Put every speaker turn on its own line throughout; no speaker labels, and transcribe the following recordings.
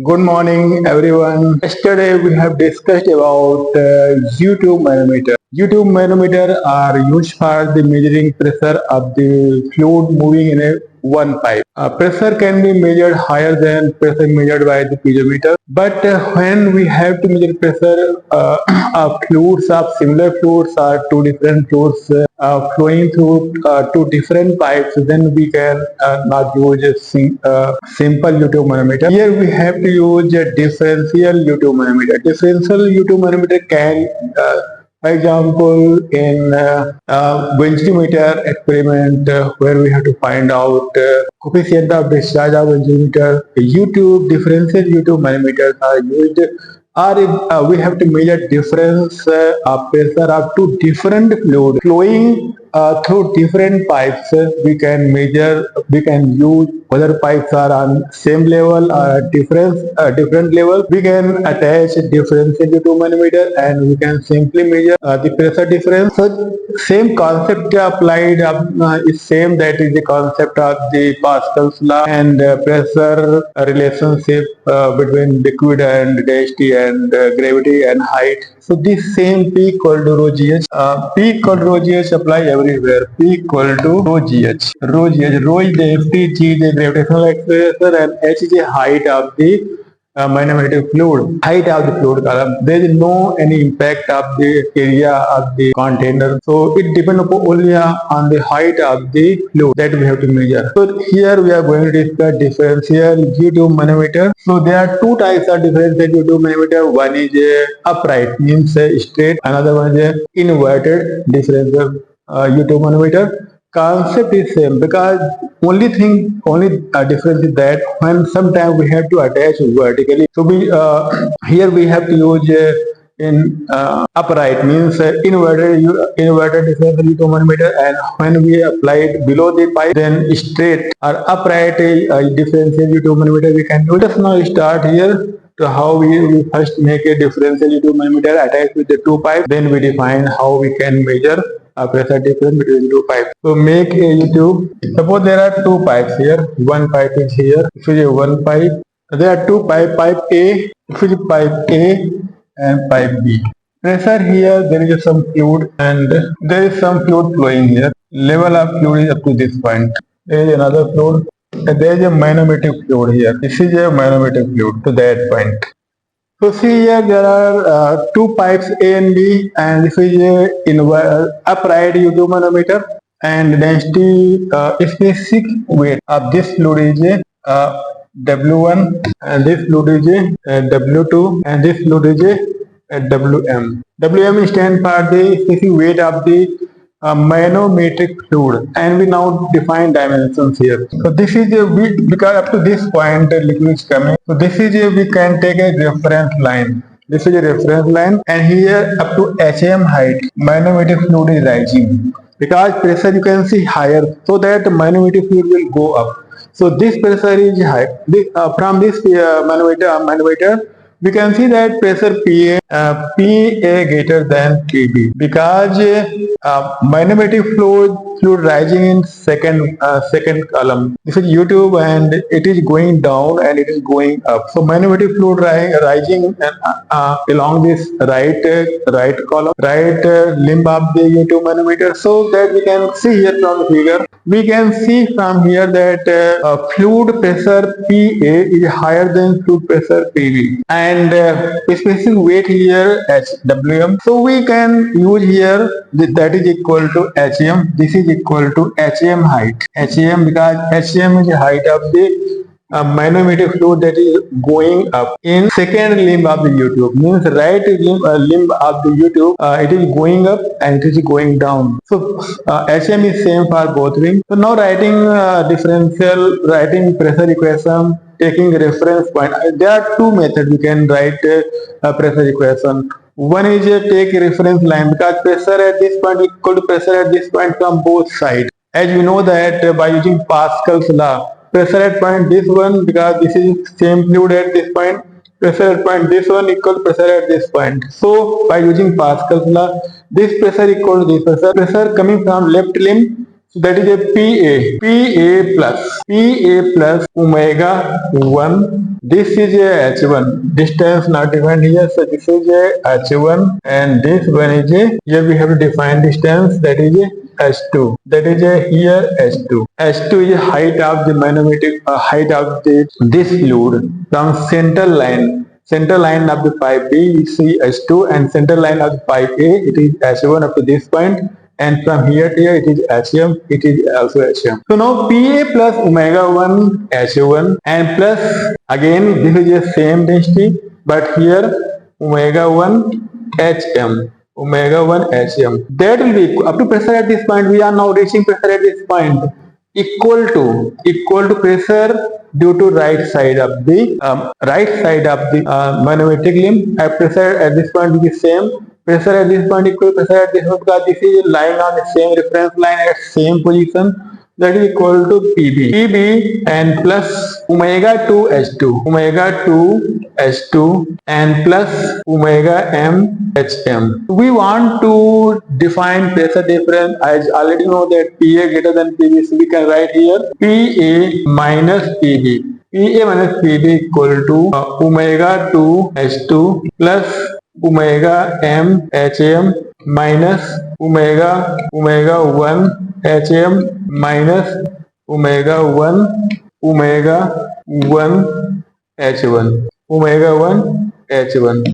Good morning, everyone. Yesterday we have discussed about U2 manometer. U2 manometer are used for the measuring pressure of the fluid moving in a one pipe. Pressure can be measured higher than pressure measured by the piezometer. But when we have to measure pressure of fluids of similar fluids or two different fluids flowing through two different pipes, then we can not use a simple U2 manometer. Here we have to use a differential U2 manometer. Differential U2 manometer can for example, in ventimeter experiment where we have to find out coefficient of discharge of ventimeter, U2 differential U2 manometers are used, or if, we have to measure difference of pressure of two different fluid flowing through different pipes. We can use whether pipes are on same level or different level. We can attach a differential to manometer and we can simply measure the pressure difference. So same concept applied is same, that is the concept of the Pascal's law and pressure relationship between liquid and density and gravity and height. So this same P equal to rho gh. P equal to rho gh apply everywhere. P equal to rho gh. Rho is the density, g is the gravitational acceleration, and h is the height of the magnetic fluid, height of the fluid column. There is no any impact of the area of the container. So it depends only on the height of the fluid that we have to measure. So here we are going to discuss differential U2 manometer. So there are two types of differential U2 manometer. One is upright, means straight. Another one is inverted differential U2 manometer. Concept is same, because only difference is that when sometimes we have to attach vertically. So we here we have to use in upright, means inverted differential U2 manometer, and when we apply it below the pipe, then straight or upright differential U2 manometer we can use. Let us now start here to how we first make a differential U2 manometer attached with the two pipes. Then we define how we can measure pressure difference between two pipes. So make a U2. Suppose there are two pipes here. One pipe is here. If it is one pipe, there are two pipes. Pipe A, if it is pipe A and pipe B. Pressure here, there is some fluid and there is some fluid flowing here. Level of fluid is up to this point. There is another fluid. And there is a manometric fluid here. This is a manometric fluid to that point. So see here there are two pipes A and B, and this is a upright U2 manometer, and density specific weight of this fluid is W1, and this fluid is W2, and this fluid is WM. WM stands for the specific weight of the manometric fluid, and we now define dimensions here. So this is because up to this point the liquid is coming. So this is we can take a reference line. This is a reference line, and here up to HM height, manometric fluid is rising. Because pressure you can see higher, so that manometric fluid will go up. So this pressure is high. From this manometer, we can see that pressure PA greater than PB, because manometric fluid rising in second column. This is U2 and it is going down and it is going up. So manometric fluid rising along this right column, right limb of the U2 manometer. So that we can see here from the figure. We can see from here that fluid pressure PA is higher than fluid pressure PB, and specific weight here HWM. So we can use here that is equal to HM. This is equal to HM height. HM, because HM is the height of the manometric fluid that is going up in second limb of the U2, means right limb of the U2, it is going up and it is going down. So HM is same for both limbs. So now writing pressure equation, taking reference point. There are two methods we can write pressure equation. One is take a reference line, because pressure at this point equal to pressure at this point from both sides. As we know that by using Pascal's law, pressure at point this one, because this is same fluid at this point, pressure at point this one equal to pressure at this point. So by using Pascal's law, this pressure equal to this pressure coming from left limb So that is a PA plus omega 1. This is a H1. Distance not defined here, so this is a H1, and this one is a, here we have to define distance, that is a H2. That is a here H2. H2 is the height of the manometric height of this fluid from center line of the pipe B, you see H2, and center line of the pipe A, it is H1 up to this point, and from here to here it is HM, it is also HM. So now PA plus omega 1 H1 and plus, again this is the same density, but here omega 1 HM. Omega 1 HM. That will be up to pressure at this point. We are now reaching pressure at this point equal to pressure due to right side of the manometric limb. At pressure at this point will be same. Pressure at this point equal to pressure at this point, because this is lying on the same reference line at same position. That is equal to PB and plus omega 2 H2 and plus omega M HM. We want to define pressure difference. I already know that PA greater than PB, so we can write here PA minus PB. PA minus PB equal to omega 2 H2 plus omega M HM minus omega 1 HM minus omega 1 H1.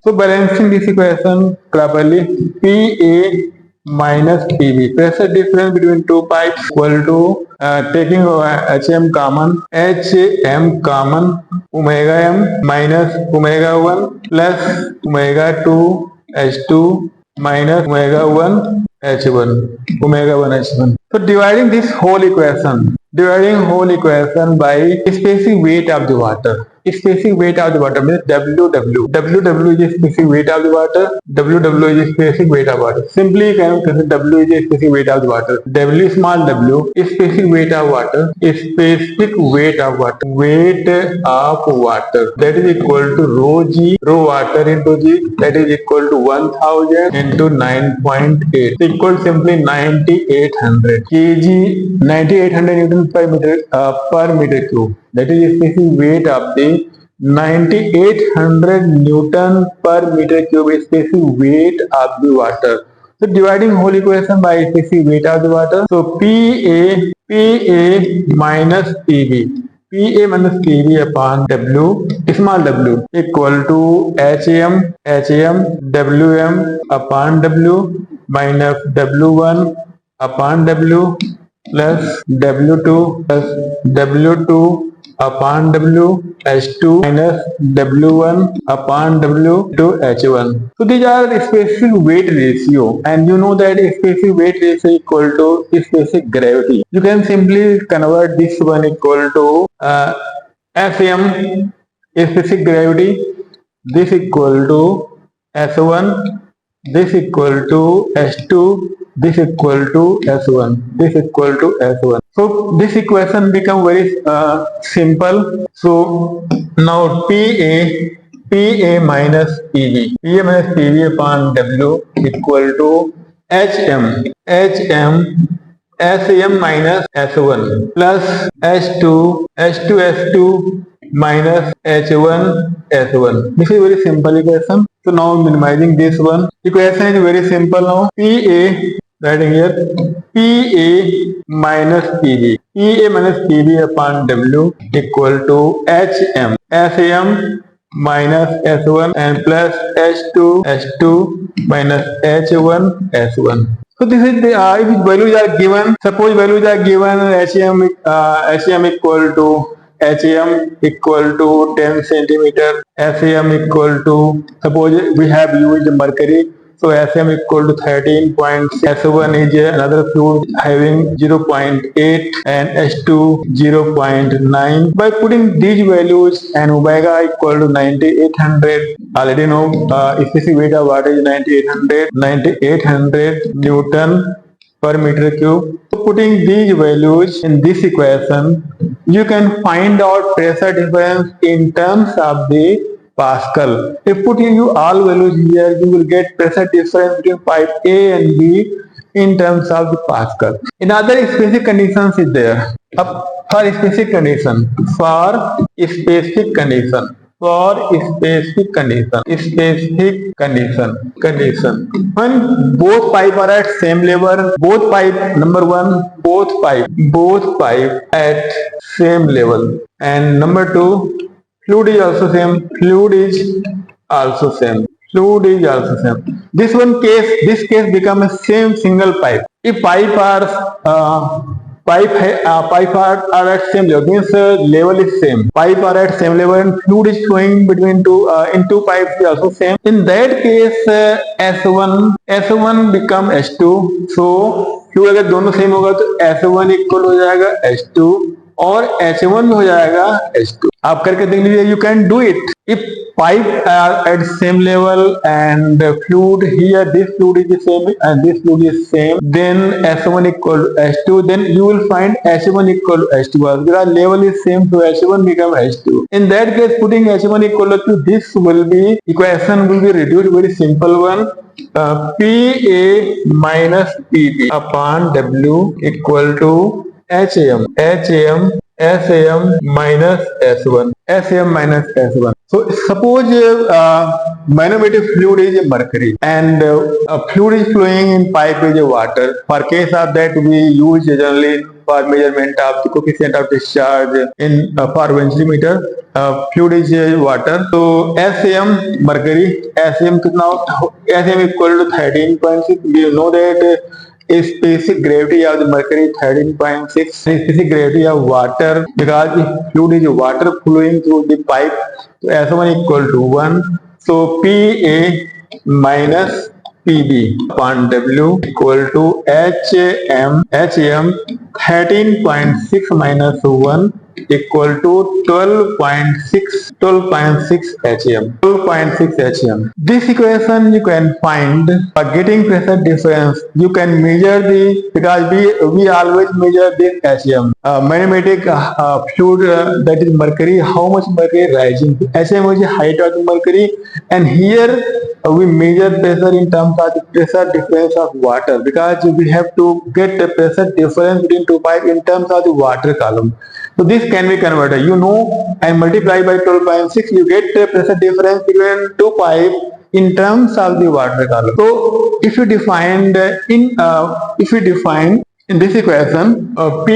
So balancing this equation properly, PA minus PB, pressure difference between two pipes equal to taking HM common, omega M minus omega 1 plus omega 2 H2 minus omega 1 H1. So dividing whole equation by specific weight of the water. Specific weight of the water means WW. WW is the specific weight of the water. WW is the specific weight of water. Simply you can consider W is the specific weight of the water. W small w is specific weight of water. Specific weight of water. Weight of water. That is equal to rho G, rho water into G. That is equal to 1000 into 9.8. Equal simply 9800 kg, 9800 Newton per meter cube. That is the specific weight of the 9800 Newton per meter cube, specific weight of the water. So dividing whole equation by specific weight of the water. So PA minus PB upon W, small w, equal to HM WM upon W minus W1 upon W plus W2 upon W H2 minus W1 upon W to H1. So these are the specific weight ratio, and you know that specific weight ratio equal to specific gravity. You can simply convert this one equal to Fm, specific gravity. This equal to S1. This equal to S2. This equal to S1. This equal to S1. So this equation become very simple. So now PA minus PB upon W equal to HM SM minus S1 plus S2 minus H1 This is very simple equation. So now minimizing this one. Equation is very simple now. PA, writing here, PA minus PB upon W equal to HM SM minus S1 and plus S2 minus H1. So this is the if values are given. Suppose values are given, HM equal to HM equal to 10 centimeter, SAM equal to, suppose we have used mercury, so SAM equal to 13. S1 is another fluid having 0.8 and S2 0.9. By putting these values and omega equal to 9800, already know specific weight of water is 9800 Newton per meter cube. So putting these values in this equation, you can find out pressure difference in terms of the Pascal. If putting you all values here, you will get pressure difference between pipe A and B in terms of the Pascal. Another specific conditions is there. For specific condition, for specific condition, for specific condition, when both pipe are at same level, both pipe, number one, both pipe at same level, and number two, fluid is also same. This case become a same single pipe. If pipe are at same level, means level is same. Pipe are at same level and fluid is flowing between in two pipes is also same. In that case, S1 become S2. So fluid अगर दोनों same होगा तो S1 equal हो जाएगा S2 और H1 हो जाएगा H2. आप करके देख लीजिए. You can do it. If pipe are at same level and fluid here, this fluid is the same and this fluid is same, then S1 equal to S2, then you will find H1 equal to S2 because level is same, so H1 become H2. In that case, putting H1 equal to this will be, equation will be reduced, very simple one. PA minus PB upon W equal to HAM minus S1. So suppose manometer fluid is a mercury and fluid is flowing in pipe is a water. For case of that, we use generally for measurement of the coefficient of discharge in for ventimeter. Fluid is a water. So SAM mercury, SAM equal to 13.6. We know that specific gravity of the mercury 13.6. Specific gravity of water, because the fluid is water flowing through the pipe, so S1 equal to 1. So PA minus PB upon W equal to HAM 13.6 minus 1 equal to 12.6 HAM. This equation you can find by getting pressure difference. You can measure because we always measure this HAM. Manometric fluid that is mercury, how much mercury rising. HAM is the height of the mercury, and here we measure pressure in terms of the pressure difference of water, because we have to get the pressure difference between two pipes in terms of the water column. So this can be converted, and multiply by 12.6, you get the pressure difference between two pipes in terms of the water column. So if you define in this equation, PA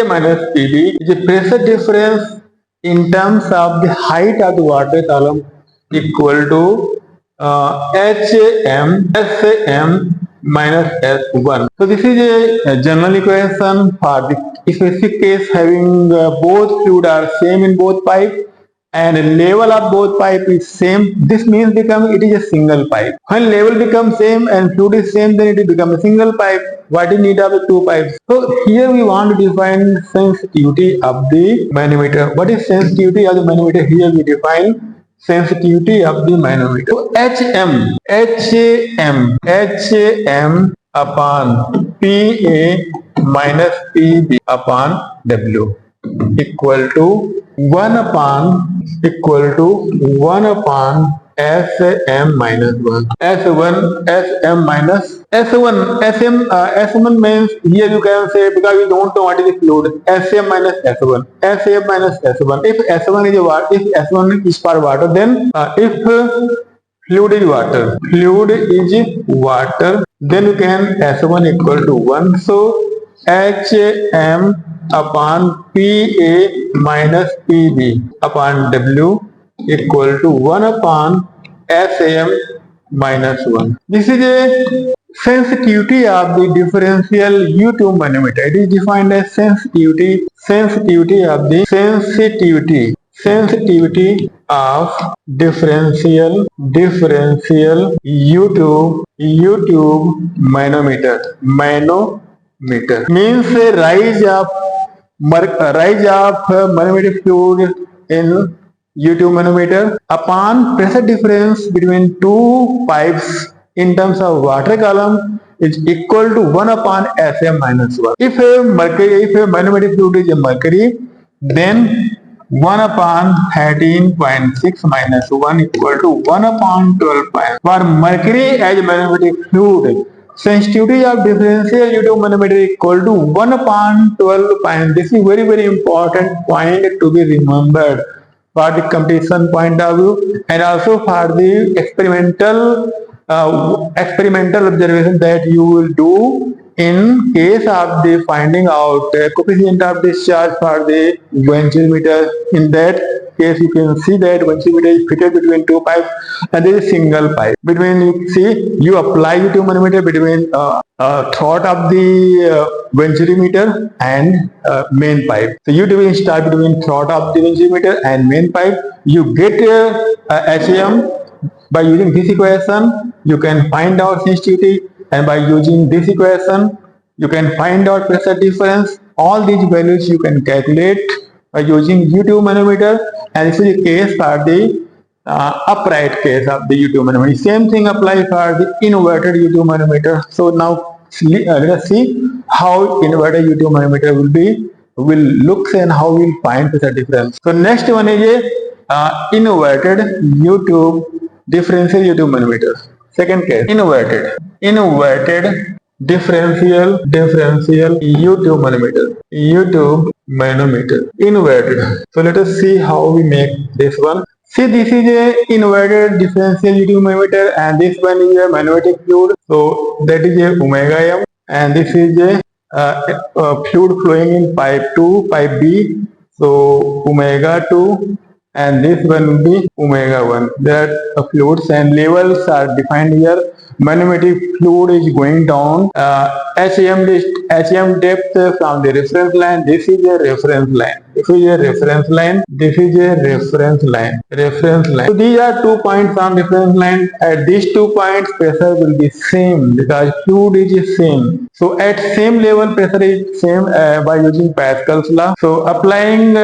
minus PB is the pressure difference in terms of the height of the water column equal to SAM minus S1. So this is a general equation for the specific case having both fluid are same in both pipes and level of both pipe is same. This means it is a single pipe. When level becomes same and fluid is same, then it will become a single pipe. What is need of the two pipes? So here we want to define sensitivity of the manometer. What is sensitivity of the manometer? Here we define sensitivity of the manometer. So HAM upon PA minus PB upon W equal to 1 upon SM minus 1. SM means here you can say, because we don't know what is the fluid, SM minus S1. If S1 is for water, then if fluid is water, then you can S1 equal to 1. So HAM upon PA minus PB upon W equal to 1 upon SAM minus 1. This is a sensitivity of the differential U2 manometer. It is defined as sensitivity of the sensitivity of differential U2 manometer means a rise of manometric fluid in U2 manometer upon pressure difference between two pipes in terms of water column is equal to 1 upon SM minus 1. If a manometric fluid is a mercury, then 1 upon 13.6 minus 1 equal to 1 upon 12. For mercury as manometric fluid, sensitivity of differential U2 manometer equal to 1 upon 12 pi. This is very important point to be remembered for the competition point of view, and also for the experimental observation that you will do in case of the finding out coefficient of discharge for the ventimeter. In that case, you can see that ventimeter is fitted between two pipes and there is a single pipe. Between, you see, you apply U2 manometer between throat of the ventimeter and main pipe. So you will start between throat of the ventimeter and main pipe. You get HAM. By using this equation, you can find out sensitivity, and by using this equation, you can find out pressure difference. All these values you can calculate by using U2 manometer, and this is the case for the upright case of the U2 manometer. Same thing applies for the inverted U2 manometer. So now let us see how inverted U2 manometer will look and how we will find pressure difference. So next one is a inverted U2 differential U2 manometer. Second case, inverted differential U2 manometer, inverted. So let us see how we make this one. See, this is a inverted differential U2 manometer, and this one is a manometric fluid. So that is a omega m, and this is a fluid flowing in pipe 2, pipe B. So omega 2. And this one will be omega 1. There are fluids and levels are defined here. Manometric fluid is going down. HAM depth from the reference line. This is a reference line. This is a reference line. This is a reference line. So these are 2 points on reference line. At these 2 points, pressure will be same because fluid is same. So at same level, pressure is same by using Pascal's law. So applying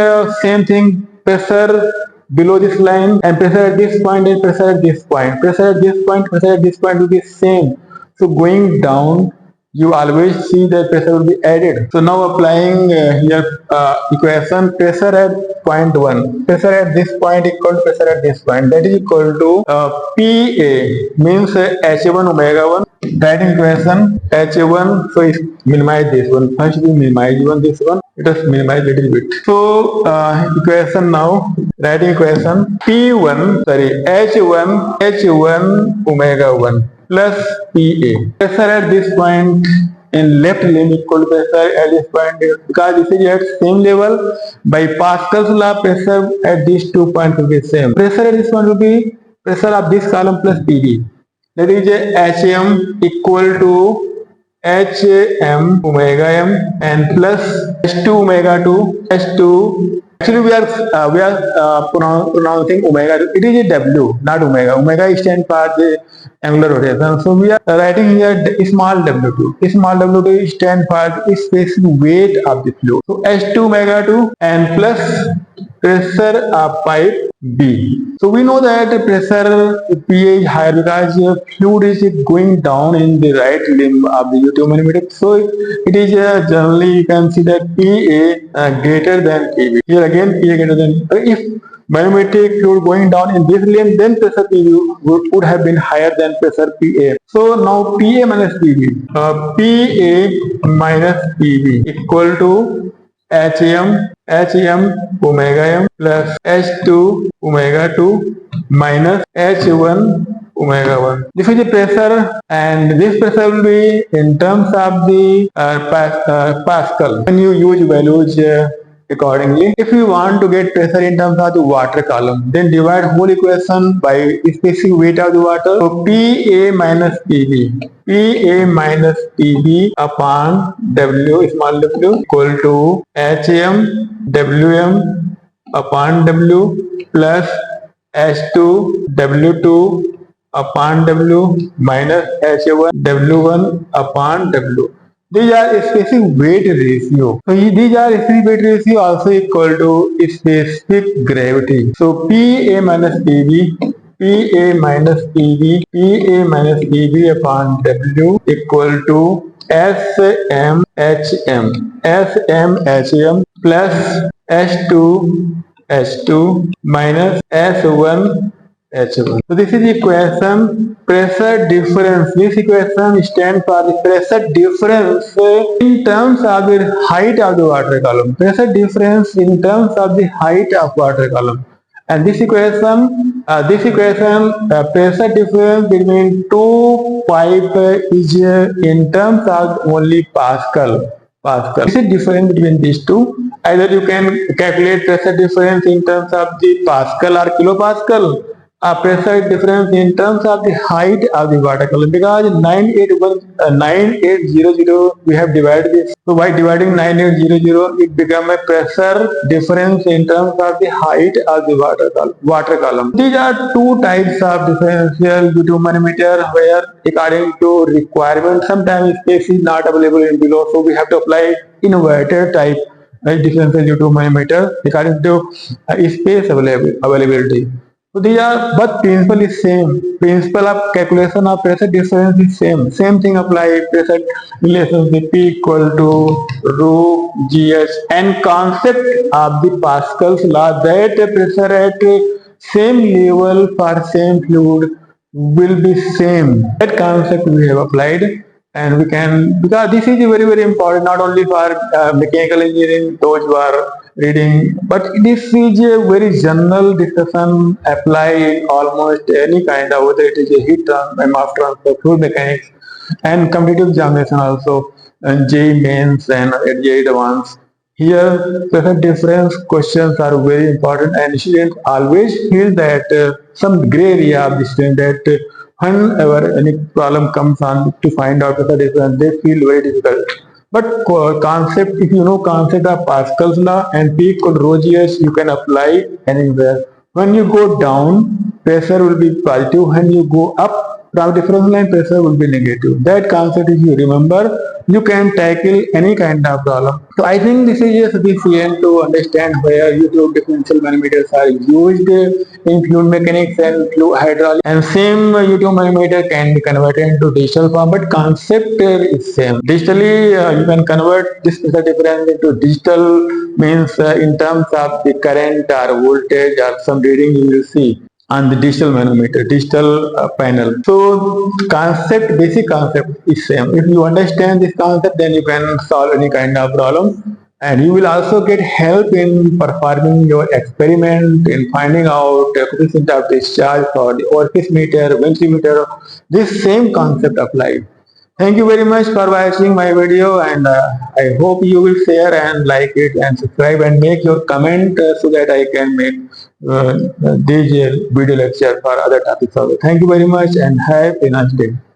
same thing. Pressure below this line and pressure at this point and pressure at this point. Pressure at this point will be same. So going down, you always see that pressure will be added. So now applying here equation, pressure at point 1. Pressure at this point equal to pressure at this point. That is equal to PA means H1 omega 1. That equation H1, so is minimize this one. First we minimize this one. Let us minimize little bit. So equation now, writing equation P1, H1 omega 1 plus PA. Pressure at this point in left limb equal to pressure at this point, because this is at same level. By Pascal's law, pressure at these 2 points will be same. Pressure at this point will be pressure of this column plus PB. That is HM equal to HM omega m and plus H2 omega 2 H2. Actually, we are pronouncing omega. It is a W, not omega. Omega stands for the angular rotation. So we are writing here small w2. Small w2 stands for the specific weight of the fluid. So H2 omega 2 and plus pressure of pipe B. So we know that pressure PA is higher because fluid is going down in the right limb of the U2 manometer. So it is generally you can see that PA greater than PB. Here again PA greater than. If manometric fluid going down in this limb, then pressure PB would have been higher than pressure PA. So now PA minus PB. PA minus PB equal to HM omega m plus H2 omega 2 minus H1 omega 1. This is the pressure, and this pressure will be in terms of the Pascal. When you use values accordingly, if you want to get pressure in terms of the water column, then divide whole equation by specific weight of the water. So PA minus PB upon W small w equal to HM WM upon W plus H2 W2 upon W minus H1 W1 upon W. These are specific weight ratio. So these are specific weight ratio also equal to specific gravity. So PA minus PB upon W equal to SMHM plus H2 minus S1 H1. So this is the equation pressure difference. This equation stands for the pressure difference in terms of the height of the water column. Pressure difference in terms of the height of water column. And pressure difference between two pipe is in terms of only Pascal. Pascal. This is difference between these two. Either you can calculate pressure difference in terms of the Pascal or kilopascal, pressure difference in terms of the height of the water column, because 9800 we have divided this. So by dividing 9800 it become a pressure difference in terms of the height of the water column. These are two types of differential U2 manometer, where according to requirement sometimes space is not available in below, so we have to apply inverted type differential U2 manometer according to space availability. So these are, but principle is same. Principle of calculation of pressure difference is same. Same thing apply. Pressure relationship P equal to rho GH, and concept of the Pascal's law that pressure at same level for same fluid will be same. That concept we have applied, and we can, because this is very important not only for mechanical engineering, those who are reading, but this is a very general discussion apply in almost any kind of, whether it is a heat transfer, mass transfer, fluid mechanics, and competitive examination also, and JEE mains and JEE advanced. Here, pressure difference questions are very important, and students always feel that some gray area of the student, that whenever any problem comes on to find out pressure difference, they feel very difficult. But concept, if you know concept of Pascal's law and P equal rho GS, you can apply anywhere. When you go down, pressure will be positive. When you go up from difference line, pressure will be negative. That concept, if you remember, you can tackle any kind of problem. So I think this is sufficient to understand where U2 differential manometers are used in fluid mechanics and fluid hydraulics. And same U2 manometer can be converted into digital form, but concept is same. Digitally, you can convert this pressure difference into digital, means in terms of the current or voltage or some reading you will see on the digital manometer, digital panel. So concept, basic concept is same. If you understand this concept, then you can solve any kind of problem, and you will also get help in performing your experiment, in finding out the coefficient of discharge for the orifice meter, Venturi meter. This same concept applied. Thank you very much for watching my video, and I hope you will share and like it and subscribe and make your comment so that I can make these video lecture for other topics also. Thank you very much and have a nice day.